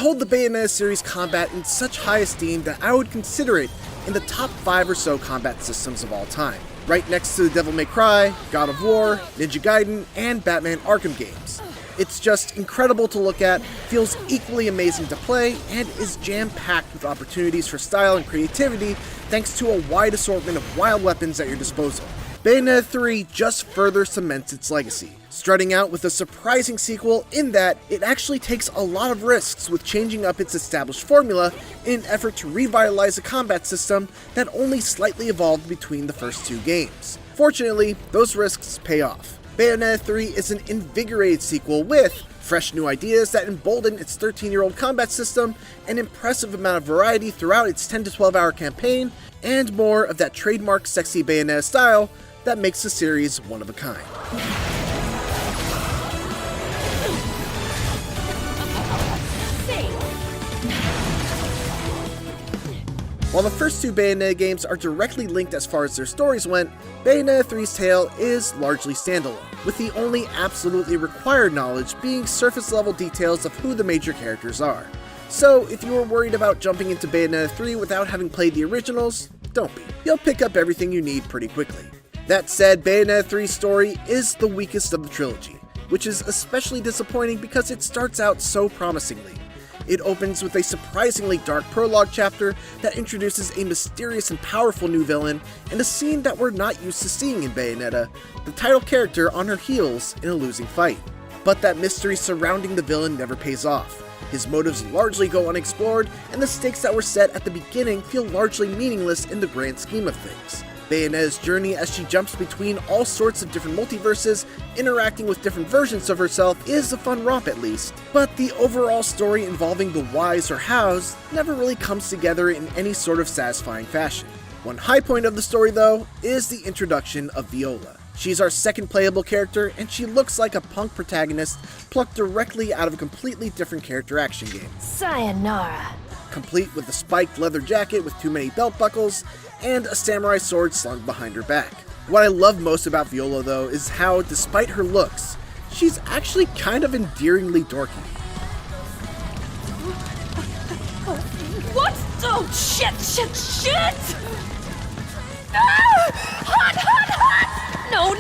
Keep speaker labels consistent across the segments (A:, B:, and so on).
A: hold the Bayonetta series combat in such high esteem that I would consider it in the top 5 or so combat systems of all time, right next to the Devil May Cry, God of War, Ninja Gaiden, and Batman Arkham games. It's just incredible to look at, feels equally amazing to play, and is jam-packed with opportunities for style and creativity thanks to a wide assortment of wild weapons at your disposal. Bayonetta 3 just further cements its legacy, starting out with a surprising sequel in that it actually takes a lot of risks with changing up its established formula in an effort to revitalize a combat system that only slightly evolved between the first 2 games. Fortunately, those risks pay off. Bayonetta 3 is an invigorated sequel with fresh new ideas that embolden its 13-year-old combat system, an impressive amount of variety throughout its 10 to 12 hour campaign, and more of that trademark sexy Bayonetta style that makes the series one of a kind. While the first 2 Bayonetta games are directly linked as far as their stories went, Bayonetta 3's tale is largely standalone, with the only absolutely required knowledge being surface-level details of who the major characters are. So if you were worried about jumping into Bayonetta 3 without having played the originals, don't be. You'll pick up everything you need pretty quickly. That said, Bayonetta 3's story is the weakest of the trilogy, which is especially disappointing because it starts out so promisingly. It opens with a surprisingly dark prologue chapter that introduces a mysterious and powerful new villain and a scene that we're not used to seeing in Bayonetta, the title character on her heels in a losing fight. But that mystery surrounding the villain never pays off. His motives largely go unexplored, and the stakes that were set at the beginning feel largely meaningless in the grand scheme of things. Bayonetta's journey as she jumps between all sorts of different multiverses, interacting with different versions of herself, is a fun romp at least, but the overall story involving the whys or hows never really comes together in any sort of satisfying fashion. One high point of the story, though, is the introduction of Viola. She's our second playable character, and she looks like a punk protagonist plucked directly out of a completely different character action game.
B: Sayonara.
A: Complete with a spiked leather jacket with too many belt buckles, and a samurai sword slung behind her back. What I love most about Viola, though, is how, despite her looks, she's actually kind of endearingly dorky.
B: What? Oh, shit! Ah! Hot! No!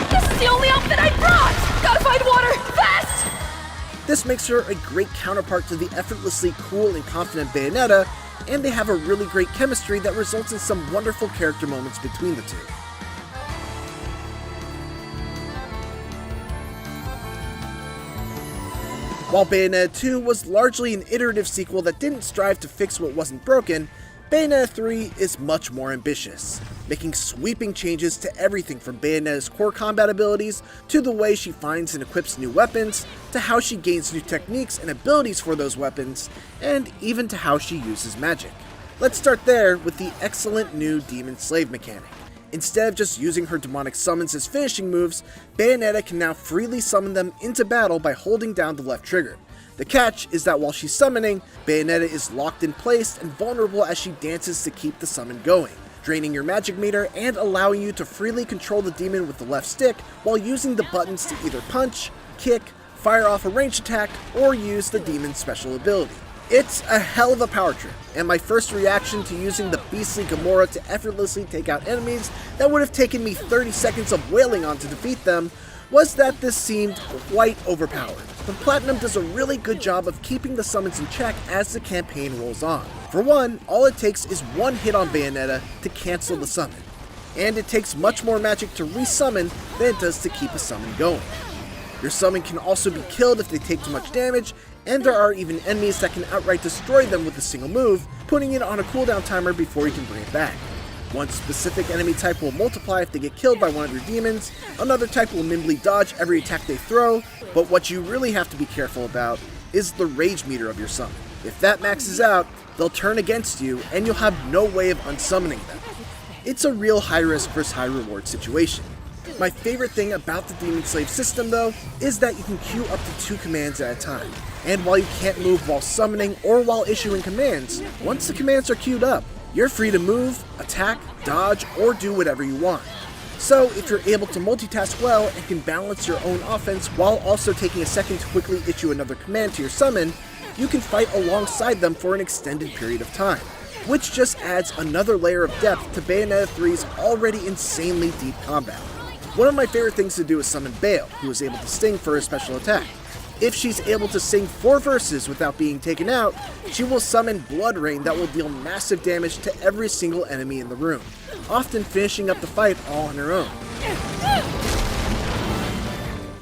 B: This is the only outfit I brought! Gotta find water, fast!
A: This makes her a great counterpart to the effortlessly cool and confident Bayonetta, and they have a really great chemistry that results in some wonderful character moments between the two. While Bayonetta 2 was largely an iterative sequel that didn't strive to fix what wasn't broken, Bayonetta 3 is much more ambitious, making sweeping changes to everything from Bayonetta's core combat abilities, to the way she finds and equips new weapons, to how she gains new techniques and abilities for those weapons, and even to how she uses magic. Let's start there with the excellent new Demon Slave mechanic. Instead of just using her demonic summons as finishing moves, Bayonetta can now freely summon them into battle by holding down the left trigger. The catch is that while she's summoning, Bayonetta is locked in place and vulnerable as she dances to keep the summon going, draining your magic meter and allowing you to freely control the demon with the left stick while using the buttons to either punch, kick, fire off a ranged attack, or use the demon's special ability. It's a hell of a power trip, and my first reaction to using the beastly Gamora to effortlessly take out enemies that would have taken me 30 seconds of wailing on to defeat them was that this seemed quite overpowered. But Platinum does a really good job of keeping the summons in check as the campaign rolls on. For one, all it takes is one hit on Bayonetta to cancel the summon, and it takes much more magic to resummon than it does to keep a summon going. Your summon can also be killed if they take too much damage, and there are even enemies that can outright destroy them with a single move, putting it on a cooldown timer before you can bring it back. One specific enemy type will multiply if they get killed by one of your demons, another type will nimbly dodge every attack they throw, but what you really have to be careful about is the rage meter of your summon. If that maxes out, they'll turn against you and you'll have no way of unsummoning them. It's a real high risk versus high reward situation. My favorite thing about the Demon Slave system, though, is that you can queue up to 2 commands at a time. And while you can't move while summoning or while issuing commands, once the commands are queued up, you're free to move, attack, dodge, or do whatever you want. So if you're able to multitask well and can balance your own offense while also taking a second to quickly issue another command to your summon, you can fight alongside them for an extended period of time, which just adds another layer of depth to Bayonetta 3's already insanely deep combat. One of my favorite things to do is summon Bayo, who is able to sting for her special attack. If she's able to sing 4 verses without being taken out, she will summon Blood Rain that will deal massive damage to every single enemy in the room, often finishing up the fight all on her own.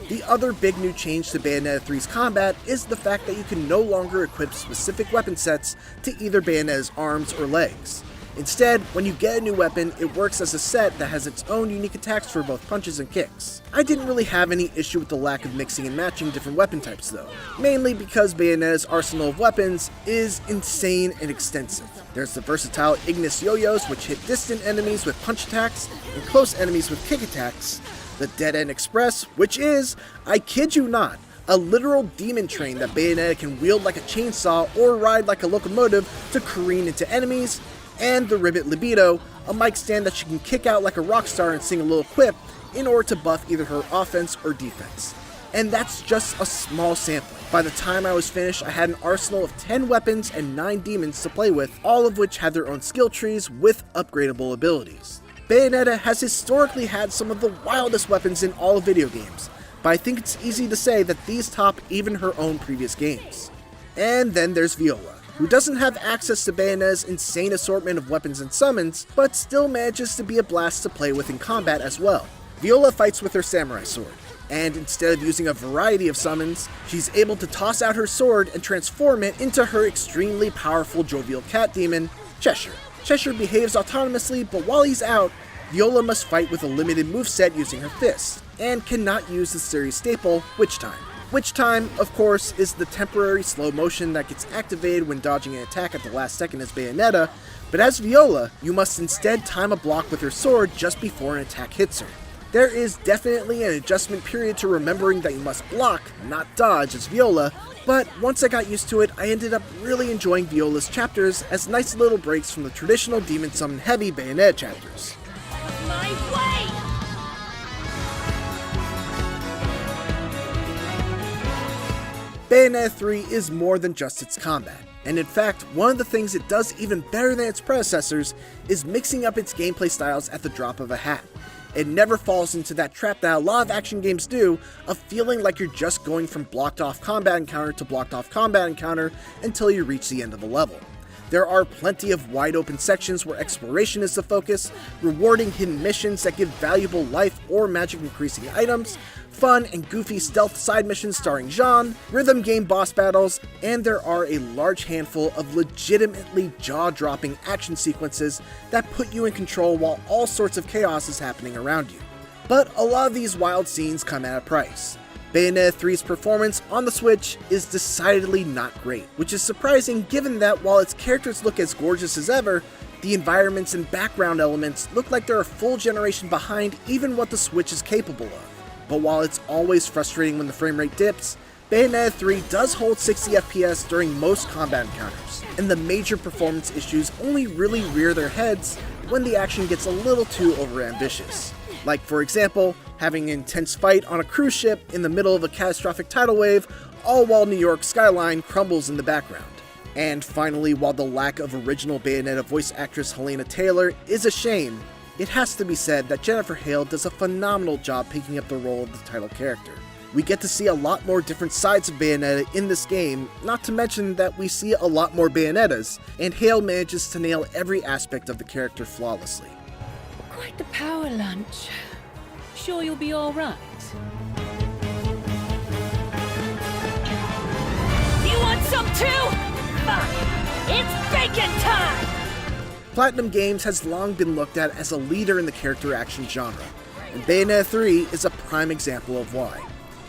A: The other big new change to Bayonetta 3's combat is the fact that you can no longer equip specific weapon sets to either Bayonetta's arms or legs. Instead, when you get a new weapon, it works as a set that has its own unique attacks for both punches and kicks. I didn't really have any issue with the lack of mixing and matching different weapon types though, mainly because Bayonetta's arsenal of weapons is insane and extensive. There's the versatile Ignis yo-yos, which hit distant enemies with punch attacks and close enemies with kick attacks, the Dead End Express, which is, I kid you not, a literal demon train that Bayonetta can wield like a chainsaw or ride like a locomotive to careen into enemies, and the Ribbit Libido, a mic stand that she can kick out like a rock star and sing a little quip in order to buff either her offense or defense. And that's just a small sampling. By the time I was finished, I had an arsenal of 10 weapons and 9 demons to play with, all of which had their own skill trees with upgradable abilities. Bayonetta has historically had some of the wildest weapons in all of video games, but I think it's easy to say that these top even her own previous games. And then there's Viola, who doesn't have access to Bayonetta's insane assortment of weapons and summons, but still manages to be a blast to play with in combat as well. Viola fights with her samurai sword, and instead of using a variety of summons, she's able to toss out her sword and transform it into her extremely powerful jovial cat demon, Cheshire. Cheshire behaves autonomously, but while he's out, Viola must fight with a limited moveset using her fists, and cannot use the series staple, Witch Time. Witch Time, of course, is the temporary slow motion that gets activated when dodging an attack at the last second as Bayonetta, but as Viola, you must instead time a block with her sword just before an attack hits her. There is definitely an adjustment period to remembering that you must block, not dodge as Viola, but once I got used to it, I ended up really enjoying Viola's chapters as nice little breaks from the traditional demon summon heavy Bayonetta chapters.
B: My way!
A: Bayonetta 3 is more than just its combat, and in fact, one of the things it does even better than its predecessors is mixing up its gameplay styles at the drop of a hat. It never falls into that trap that a lot of action games do of feeling like you're just going from blocked off combat encounter to blocked off combat encounter until you reach the end of the level. There are plenty of wide open sections where exploration is the focus, rewarding hidden missions that give valuable life or magic increasing items, fun and goofy stealth side missions starring Jean, rhythm game boss battles, and there are a large handful of legitimately jaw-dropping action sequences that put you in control while all sorts of chaos is happening around you. But a lot of these wild scenes come at a price. Bayonetta 3's performance on the Switch is decidedly not great, which is surprising given that while its characters look as gorgeous as ever, the environments and background elements look like they're a full generation behind even what the Switch is capable of. But while it's always frustrating when the frame rate dips, Bayonetta 3 does hold 60 FPS during most combat encounters, and the major performance issues only really rear their heads when the action gets a little too overambitious. Like, for example, having an intense fight on a cruise ship in the middle of a catastrophic tidal wave, all while New York's skyline crumbles in the background. And finally, while the lack of original Bayonetta voice actress Helena Taylor is a shame, it has to be said that Jennifer Hale does a phenomenal job picking up the role of the title character. We get to see a lot more different sides of Bayonetta in this game, not to mention that we see a lot more Bayonettas, and Hale manages to nail every aspect of the character flawlessly.
B: Quite the power lunch. Sure you'll be all right? You want some too? Fine. It's bacon time!
A: Platinum Games has long been looked at as a leader in the character action genre, and Bayonetta 3 is a prime example of why.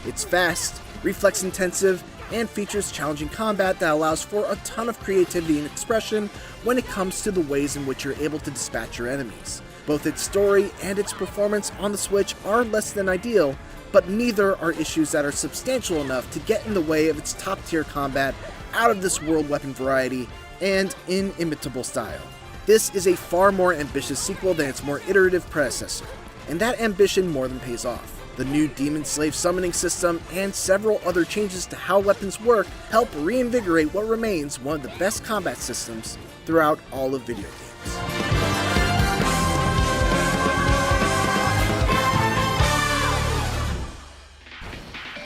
A: It's fast, reflex intensive, and features challenging combat that allows for a ton of creativity and expression when it comes to the ways in which you're able to dispatch your enemies. Both its story and its performance on the Switch are less than ideal, but neither are issues that are substantial enough to get in the way of its top-tier combat, out-of-this-world weapon variety, and inimitable style. This is a far more ambitious sequel than its more iterative predecessor, and that ambition more than pays off. The new Demon Slave summoning system and several other changes to how weapons work help reinvigorate what remains one of the best combat systems throughout all of video games.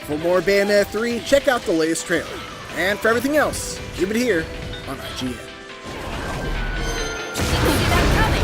A: For more Bayonetta 3, check out the latest trailer. And for everything else, keep it here on IGN.
B: See that coming.